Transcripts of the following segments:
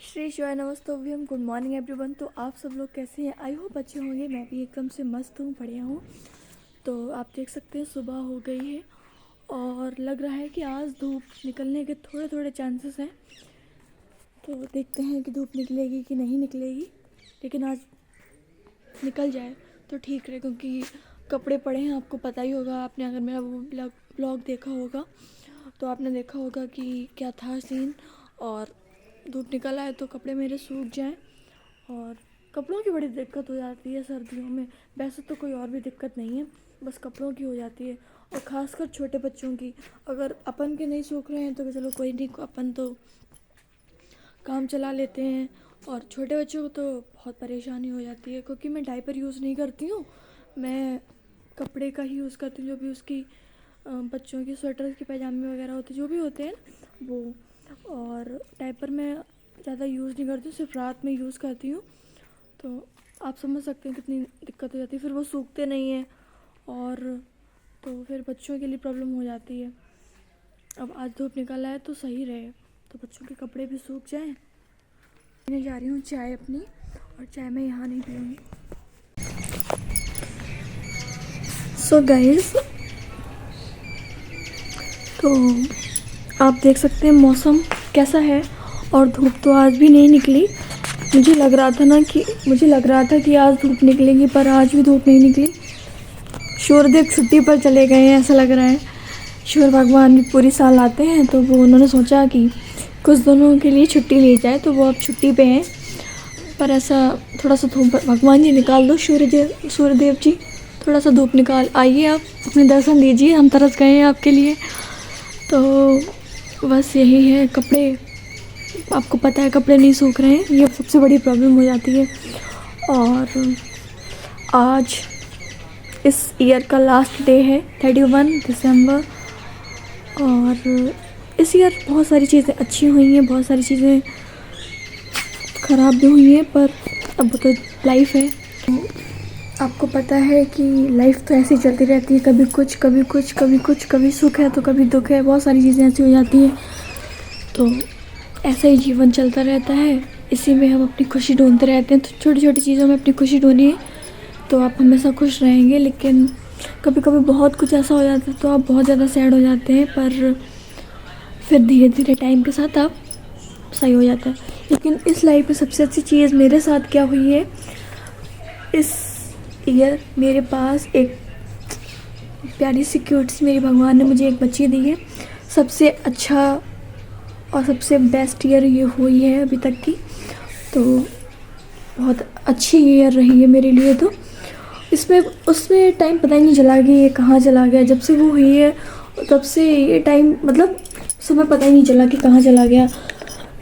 श्री शिवाय नमस्तोभ्यम। Good morning everyone. तो आप सब लोग कैसे हैं? आई होप अच्छे होंगे। मैं भी एकदम से मस्त हूँ, बढ़िया हूँ। तो आप देख सकते हैं सुबह हो गई है और लग रहा है कि आज धूप निकलने के थोड़े थोड़े चांसेस हैं। तो देखते हैं कि धूप निकलेगी कि नहीं निकलेगी, लेकिन आज निकल जाए तो ठीक रहे, क्योंकि कपड़े पड़े हैं। आपको पता ही होगा, आपने अगर मेरा वो ब्लॉग देखा होगा तो आपने देखा होगा कि क्या था सीन। और धूप निकल आए तो कपड़े मेरे सूख जाएं, और कपड़ों की बड़ी दिक्कत हो जाती है सर्दियों में। वैसे तो कोई और भी दिक्कत नहीं है, बस कपड़ों की हो जाती है, और ख़ासकर छोटे बच्चों की। अगर अपन के नहीं सूख रहे हैं तो चलो कोई नहीं, अपन तो काम चला लेते हैं, और छोटे बच्चों को तो बहुत परेशानी हो जाती है। क्योंकि मैं डायपर यूज़ नहीं करती हूँ, मैं कपड़े का ही यूज़ करती हूँ, जो भी उसकी बच्चों की स्वेटर की पैजामे वगैरह होते जो भी होते हैं वो। और डायपर मैं ज़्यादा यूज़ नहीं करती हूँ, सिर्फ रात में यूज़ करती हूँ। तो आप समझ सकते हैं कितनी दिक्कत हो जाती है, फिर वो सूखते नहीं हैं, और तो फिर बच्चों के लिए प्रॉब्लम हो जाती है। अब आज धूप निकल आए तो सही रहे, तो बच्चों के कपड़े भी सूख जाएं। मैं जा रही हूँ चाय अपनी, और चाय मैं यहाँ नहीं पीऊँगी। सो गाइस, तो आप देख सकते हैं मौसम कैसा है, और धूप तो आज भी नहीं निकली। मुझे लग रहा था कि आज धूप निकलेगी, पर आज भी धूप नहीं निकली। सूर्यदेव छुट्टी पर चले गए हैं ऐसा लग रहा है। सूर्य भगवान भी पूरी साल आते हैं, तो वो उन्होंने सोचा कि कुछ दिनों के लिए छुट्टी ली जाए, तो वो अब छुट्टी पे हैं। पर ऐसा थोड़ा सा धूप भगवान जी निकाल दो, सूर्यदेव जी थोड़ा सा धूप निकाल आइए, आप अपने दर्शन दीजिए, हम तरस गए हैं आपके लिए। तो बस यही है। कपड़े, आपको पता है कपड़े नहीं सूख रहे हैं, ये सबसे बड़ी प्रॉब्लम हो जाती है। और आज इस ईयर का लास्ट डे है 31 दिसंबर, और इस ईयर बहुत सारी चीज़ें अच्छी हुई हैं, बहुत सारी चीज़ें ख़राब भी हुई हैं, पर अब तो लाइफ है। आपको पता है कि लाइफ तो ऐसी चलती रहती है, कभी कुछ कभी कुछ, कभी कुछ, कभी सुख है तो कभी दुख है, बहुत सारी चीज़ें ऐसी हो जाती हैं। तो ऐसा ही जीवन चलता रहता है, इसी में हम अपनी खुशी ढूंढते रहते हैं। तो छोटी छोटी चीज़ों में अपनी खुशी ढूंढिए, तो आप हमेशा खुश रहेंगे। लेकिन कभी कभी बहुत कुछ ऐसा हो जाता है तो आप बहुत ज़्यादा सैड हो जाते हैं, पर फिर धीरे धीरे टाइम के साथ आप सही हो जाता है। लेकिन इस लाइफ में सबसे अच्छी चीज़ मेरे साथ क्या हुई है, इस ईयर मेरे पास एक प्यारी सी क्यूट सी मेरी भगवान ने मुझे एक बच्ची दी है। सबसे अच्छा और सबसे बेस्ट ईयर ये हुई है अभी तक की, तो बहुत अच्छी ईयर रही है मेरे लिए। तो उसमें टाइम पता ही नहीं चला कि ये कहाँ चला गया। जब से वो हुई है तब से ये टाइम, मतलब समय पता ही नहीं चला कि कहाँ चला गया।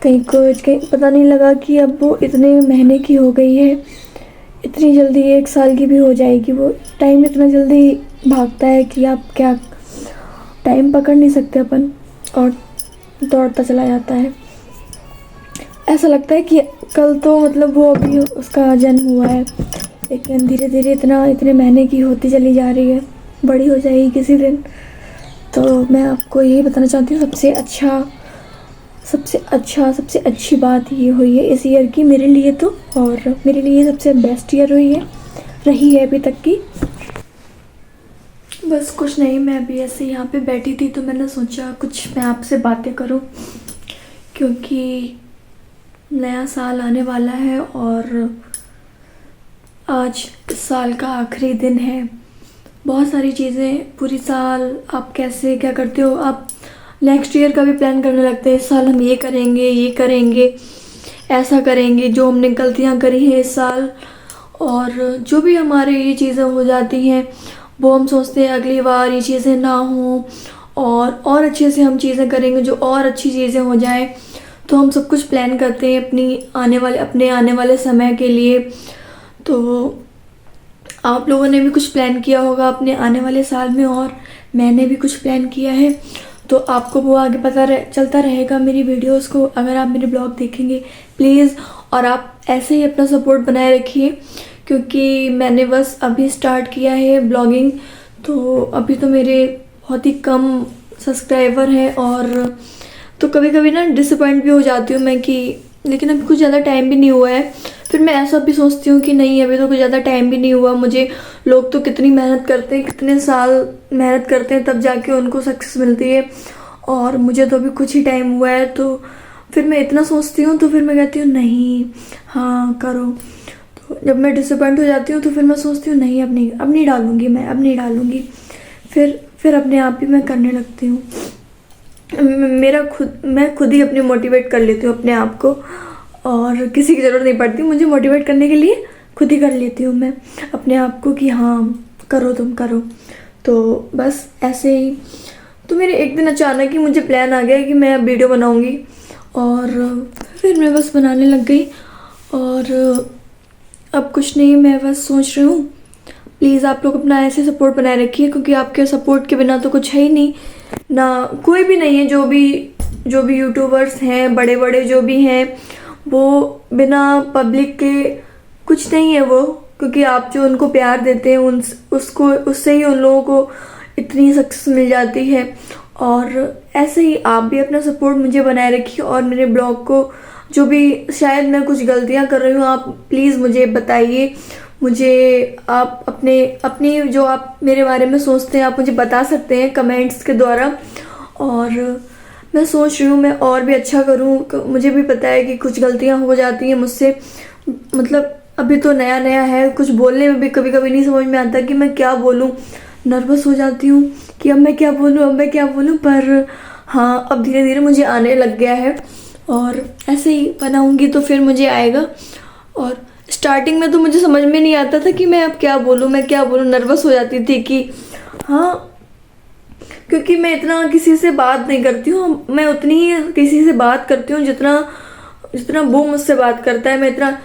कहीं पता नहीं लगा कि अब वो इतने महीने की हो गई है, इतनी जल्दी 1 साल की भी हो जाएगी। वो टाइम इतना जल्दी भागता है कि आप क्या टाइम पकड़ नहीं सकते अपन, और दौड़ता चला जाता है। ऐसा लगता है कि कल तो मतलब वो अभी उसका जन्म हुआ है, लेकिन धीरे धीरे इतने महीने की होती चली जा रही है, बड़ी हो जाएगी किसी दिन। तो मैं आपको यही बताना चाहती हूँ, सबसे अच्छी बात ये हुई है इस ईयर की मेरे लिए तो, और मेरे लिए सबसे बेस्ट ईयर रही है अभी तक की। बस कुछ नहीं, मैं अभी ऐसे यहाँ पे बैठी थी तो मैंने सोचा कुछ मैं आपसे बातें करूँ, क्योंकि नया साल आने वाला है और आज इस साल का आखिरी दिन है। बहुत सारी चीज़ें, पूरी साल आप कैसे क्या करते हो, आप नेक्स्ट ईयर का भी प्लान करने लगते हैं। इस साल हम ये करेंगे, ऐसा करेंगे, जो हमने गलतियाँ करी हैं इस साल, और जो भी हमारे ये चीज़ें हो जाती हैं वो हम सोचते हैं अगली बार ये चीज़ें ना हों, और अच्छे से हम चीज़ें करेंगे, जो और अच्छी चीज़ें हो जाएं। तो हम सब कुछ प्लान करते हैं अपने आने वाले समय के लिए। तो आप लोगों ने भी कुछ प्लान किया होगा अपने आने वाले साल में, और मैंने भी कुछ प्लान किया है। तो आपको वो आगे चलता रहेगा मेरी वीडियोस को, अगर आप मेरे ब्लॉग देखेंगे प्लीज़। और आप ऐसे ही अपना सपोर्ट बनाए रखिए, क्योंकि मैंने बस अभी स्टार्ट किया है ब्लॉगिंग, तो अभी तो मेरे बहुत ही कम सब्सक्राइबर हैं। और तो कभी कभी ना डिसअपॉइंट भी हो जाती हूँ मैं कि लेकिन अभी कुछ ज़्यादा टाइम भी नहीं हुआ है। फिर मैं ऐसा भी सोचती हूँ कि नहीं, अभी तो कुछ ज़्यादा टाइम भी नहीं हुआ मुझे। लोग तो कितनी मेहनत करते हैं, कितने साल मेहनत करते हैं, तब जाके उनको सक्सेस मिलती है, और मुझे तो अभी कुछ ही टाइम हुआ है। तो फिर मैं इतना सोचती हूँ, तो फिर मैं कहती हूँ नहीं, हाँ करो। तो जब मैं डिसअपॉइंट हो जाती हूँ तो फिर मैं सोचती हूँ नहीं, अब नहीं डालूँगी, मैं अब नहीं डालूँगी। फिर अपने आप ही मैं करने लगती हूँ। मैं खुद ही अपने मोटिवेट कर लेती हूँ अपने आप को, और किसी की ज़रूरत नहीं पड़ती मुझे मोटिवेट करने के लिए। खुद ही कर लेती हूँ मैं अपने आप को कि हाँ करो, तुम करो। तो बस ऐसे ही। तो मेरे एक दिन अचानक ही मुझे प्लान आ गया कि मैं अब वीडियो बनाऊँगी, और फिर मैं बस बनाने लग गई। और अब कुछ नहीं, मैं बस सोच रही हूँ प्लीज़ आप लोग अपना ऐसे सपोर्ट बनाए रखिए, क्योंकि आपके सपोर्ट के बिना तो कुछ है ही नहीं, ना कोई भी नहीं है। जो भी यूट्यूबर्स हैं, बड़े बड़े जो भी हैं, वो बिना पब्लिक के कुछ नहीं है वो, क्योंकि आप जो उनको प्यार देते हैं उससे ही उन लोगों को इतनी सक्सेस मिल जाती है। और ऐसे ही आप भी अपना सपोर्ट मुझे बनाए रखिए, और मेरे ब्लॉग को जो भी शायद मैं कुछ गलतियां कर रही हूँ, आप प्लीज़ मुझे बताइए। मुझे आप अपनी जो आप मेरे बारे में सोचते हैं, आप मुझे बता सकते हैं कमेंट्स के द्वारा। और मैं सोच रही हूँ मैं और भी अच्छा करूँ। मुझे भी पता है कि कुछ गलतियाँ हो जाती हैं मुझसे, मतलब अभी तो नया नया है, कुछ बोलने में भी कभी कभी नहीं समझ में आता कि मैं क्या बोलूँ। नर्वस हो जाती हूँ कि अब मैं क्या बोलूँ, पर हाँ अब धीरे धीरे मुझे आने लग गया है, और ऐसे ही बनाऊँगी तो फिर मुझे आएगा। और स्टार्टिंग में तो मुझे समझ में नहीं आता था कि मैं अब क्या बोलूँ, नर्वस हो जाती थी कि हाँ, क्योंकि मैं इतना किसी से बात नहीं करती हूँ। मैं उतनी ही किसी से बात करती हूँ जितना वो मुझसे बात करता है। मैं इतना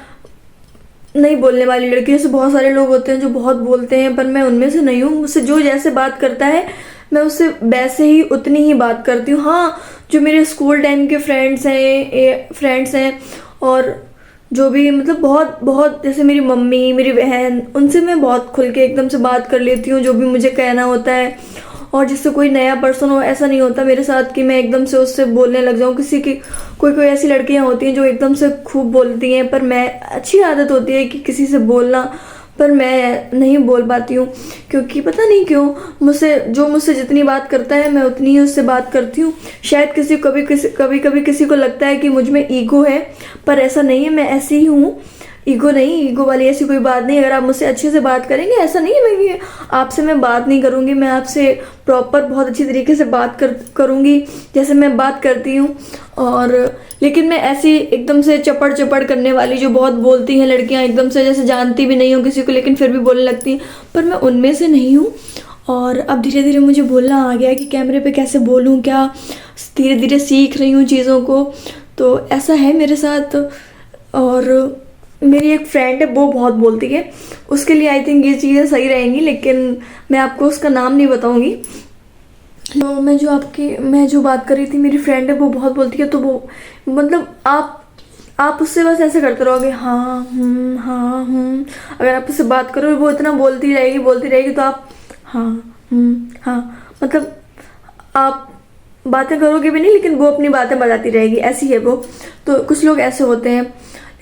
नहीं बोलने वाली लड़की। जैसे बहुत सारे लोग होते हैं जो बहुत बोलते हैं, पर मैं उनमें से नहीं हूँ। मुझसे जो जैसे बात करता है मैं उससे वैसे ही उतनी ही बात करती हूँ। हाँ, जो मेरे स्कूल टाइम के फ्रेंड्स हैं और जो भी मतलब बहुत बहुत, जैसे मेरी मम्मी, मेरी बहन, उनसे मैं बहुत खुल के एकदम से बात कर लेती हूँ जो भी मुझे कहना होता है। और जिससे कोई नया पर्सन हो, ऐसा नहीं होता मेरे साथ कि मैं एकदम से उससे बोलने लग जाऊँ। कोई कोई ऐसी लड़कियाँ होती हैं जो एकदम से खूब बोलती हैं, पर मैं, अच्छी आदत होती है कि किसी से बोलना, पर मैं नहीं बोल पाती हूँ, क्योंकि पता नहीं क्यों मुझसे जितनी बात करता है मैं उतनी ही उससे बात करती हूँ। शायद कभी किसी को लगता है कि मुझ में ईगो है, पर ऐसा नहीं है, मैं ऐसी ही हूँ। ईगो वाली ऐसी कोई बात नहीं। अगर आप मुझसे अच्छे से बात करेंगे, ऐसा नहीं है मैं आपसे मैं बात नहीं करूँगी, मैं आपसे प्रॉपर बहुत अच्छी तरीके से बात करूँगी जैसे मैं बात करती हूँ। और लेकिन मैं ऐसी एकदम से चपड़ करने वाली, जो बहुत बोलती हैं लड़कियाँ, एकदम से जैसे जानती भी नहीं हूँ किसी को लेकिन फिर भी बोलने लगती हैं, पर मैं उनमें से नहीं हूँ। और अब धीरे धीरे मुझे बोलना आ गया है कि कैमरे पे कैसे बोलूँ, क्या धीरे धीरे सीख रही हूँ चीज़ों को। तो ऐसा है मेरे साथ। और मेरी एक फ्रेंड है, वो बहुत बोलती है, उसके लिए आई थिंक ये चीज़ें सही रहेंगी, लेकिन मैं आपको उसका नाम नहीं बताऊंगी। तो मैं जो बात कर रही थी, मेरी फ्रेंड है वो बहुत बोलती है, तो वो मतलब आप उससे बस ऐसे करते रहोगे, हाँ हाँ अगर आप उससे बात करो, वो इतना बोलती रहेगी, तो आप हाँ हाँ, मतलब आप बातें करोगे भी नहीं, लेकिन वो अपनी बातें बताती रहेगी, ऐसी है वो। तो कुछ लोग ऐसे होते हैं,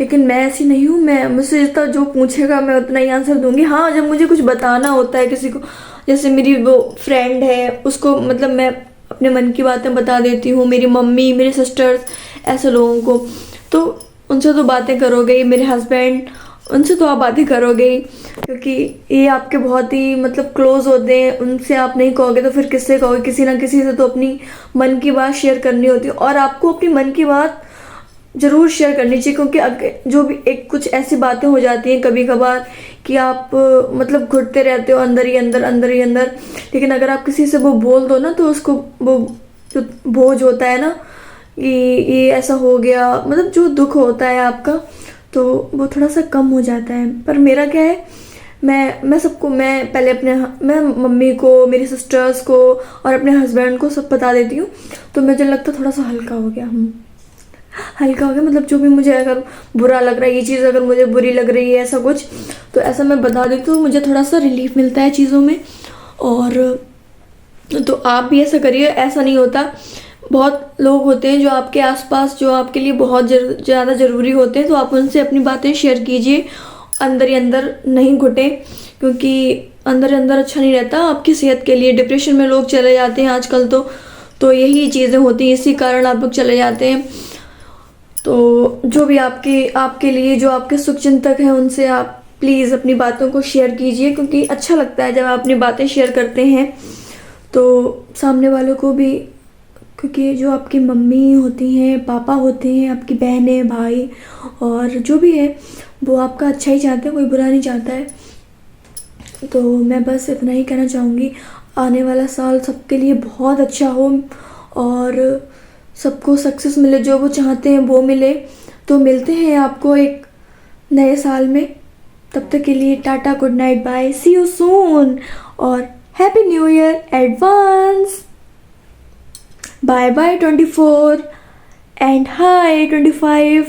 लेकिन मैं ऐसी नहीं हूँ। मैं मुझसे जितना जो पूछेगा मैं उतना ही आंसर दूंगी। हाँ, जब मुझे कुछ बताना होता है किसी को, जैसे मेरी वो फ्रेंड है, उसको मतलब मैं अपने मन की बातें बता देती हूँ, मेरी मम्मी, मेरे सिस्टर्स, ऐसे लोगों को, तो उनसे तो बातें करोगे ही। मेरे हस्बैंड, उनसे तो आप बातें करोगे ही, क्योंकि ये आपके बहुत ही मतलब क्लोज होते हैं। उनसे आप नहीं कहोगे तो फिर किससे कहोगे? किसी ना किसी से तो अपनी मन की बात शेयर करनी होती है, और आपको अपनी मन की बात ज़रूर शेयर करनी चाहिए, क्योंकि जो भी कुछ ऐसी बातें हो जाती हैं कभी कभार कि आप मतलब घुटते रहते हो अंदर ही अंदर। लेकिन अगर आप किसी से वो बोल दो ना, तो उसको वो जो बोझ होता है ना कि ये ऐसा हो गया, मतलब जो दुख होता है आपका, तो वो थोड़ा सा कम हो जाता है। पर मेरा क्या है, मैं पहले मैं मम्मी को, मेरी सिस्टर्स को और अपने हस्बैंड को सब बता देती हूँ, तो मुझे लगता थोड़ा सा हल्का हो गया। मतलब जो भी मुझे अगर बुरा लग रहा है, ये चीज़ अगर मुझे बुरी लग रही है, ऐसा कुछ, तो ऐसा मैं बता देती हूँ, मुझे थोड़ा सा रिलीफ मिलता है चीज़ों में। और तो आप भी ऐसा करिए, ऐसा नहीं होता। बहुत लोग होते हैं जो आपके आसपास, जो आपके लिए बहुत ज़्यादा ज़रूरी होते हैं, तो आप उनसे अपनी बातें शेयर कीजिए, अंदर ही अंदर नहीं घुटें, क्योंकि अंदर ही अंदर अच्छा नहीं रहता आपकी सेहत के लिए। डिप्रेशन में लोग चले जाते हैं आजकल, तो यही चीज़ें होती हैं, इसी कारण आप लोग चले जाते हैं। तो जो भी आपके लिए जो आपके शुभचिंतक हैं, उनसे आप प्लीज़ अपनी बातों को शेयर कीजिए, क्योंकि अच्छा लगता है जब आप अपनी बातें शेयर करते हैं तो सामने वालों को भी, क्योंकि जो आपकी मम्मी होती हैं, पापा होते हैं, आपकी बहनें, भाई और जो भी है, वो आपका अच्छा ही चाहते हैं, कोई बुरा नहीं चाहता है। तो मैं बस इतना ही कहना चाहूँगी, आने वाला साल सबके लिए बहुत अच्छा हो और सबको सक्सेस मिले, जो वो चाहते हैं वो मिले। तो मिलते हैं आपको एक नए साल में, तब तक के लिए tata, good night, bye, see you soon और happy new year advance. Bye bye 24 and hi 25।